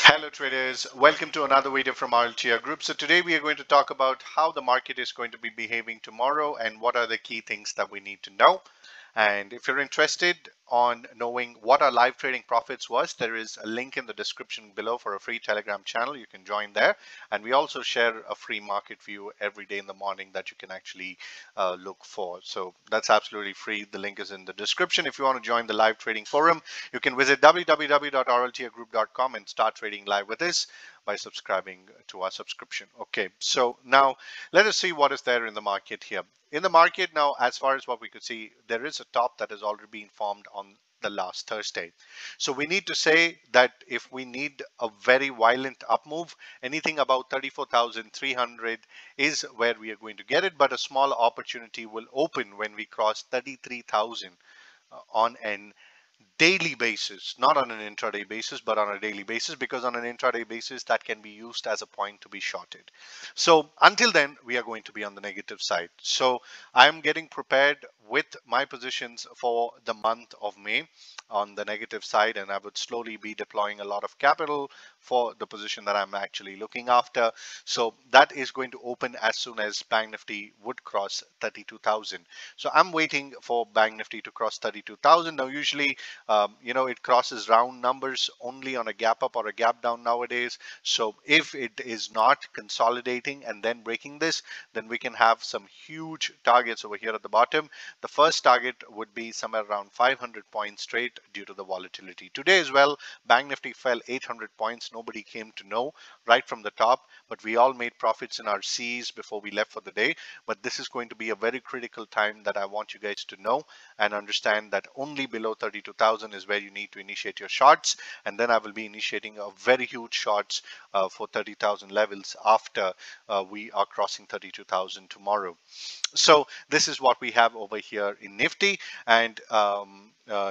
Hello traders, welcome to another video from RLTR Group. So today we are going to talk about how the market is going to be behaving tomorrow and what are the key things that we need to know. And if you're interested on knowing what our live trading profits was, there is a link in the description below for a free Telegram channel. You can join there. And we also share a free market view every day in the morning that you can actually look for. So that's absolutely free. The link is in the description. If you want to join the live trading forum, you can visit www.rltrgroup.com and start trading live with us by subscribing to our subscription. Okay, so now let us see what is there in the market here. In the market now, as far as what we could see, there is a top that has already been formed on the last Thursday. So we need to say that if we need a very violent up move, anything about 34,300 is where we are going to get it, but a small opportunity will open when we cross 33,000 on an daily basis, not on an intraday basis, but on a daily basis, because on an intraday basis that can be used as a point to be shorted. So until then, we are going to be on the negative side. So I'm getting prepared with my positions for the month of May on the negative side, and I would slowly be deploying a lot of capital for the position that I'm actually looking after. So that is going to open as soon as Bank Nifty would cross 32,000. So I'm waiting for Bank Nifty to cross 32,000. Now usually it crosses round numbers only on a gap up or a gap down nowadays. So if it is not consolidating and then breaking this, then we can have some huge targets over here at the bottom. The first target would be somewhere around 500 points straight due to the volatility. Today as well, Bank Nifty fell 800 points. Nobody came to know right from the top, but we all made profits in our C's before we left for the day. But this is going to be a very critical time that I want you guys to know and understand that only below 32,000 is where you need to initiate your shorts, and then I will be initiating a very huge shorts for 30,000 levels after we are crossing 32,000 tomorrow. So this is what we have over here in Nifty and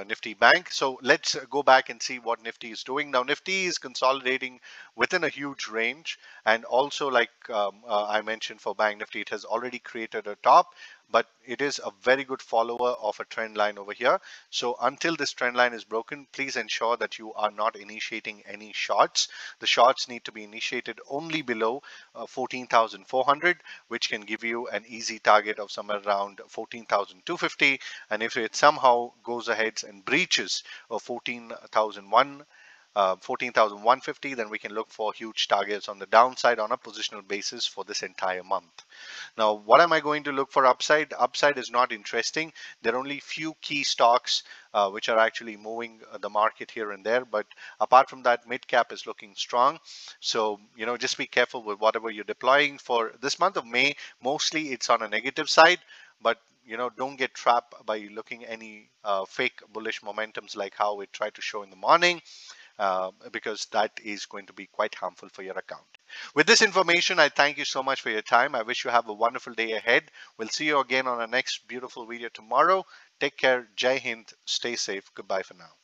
Nifty Bank. So let's go back and see what Nifty is doing. Now Nifty is consolidating within a huge range, and also like I mentioned for Bank Nifty, it has already created a top, but it is a very good follower of a trend line over here. So until this trend line is broken, please ensure that you are not initiating any shorts. The shorts need to be initiated only below 14,400, which can give you an easy target of somewhere around 14,250. And if it somehow goes ahead and breaches 14,150, then we can look for huge targets on the downside on a positional basis for this entire month. Now, what am I going to look for upside? Upside is not interesting. There are only few key stocks which are actually moving the market here and there. But apart from that, mid cap is looking strong. So, just be careful with whatever you're deploying for this month of May. Mostly it's on a negative side, but don't get trapped by looking any fake bullish momentums like how it tried to show in the morning. Because that is going to be quite harmful for your account. With this information, I thank you so much for your time. I wish you have a wonderful day ahead. We'll see you again on our next beautiful video tomorrow. Take care. Jai Hind. Stay safe. Goodbye for now.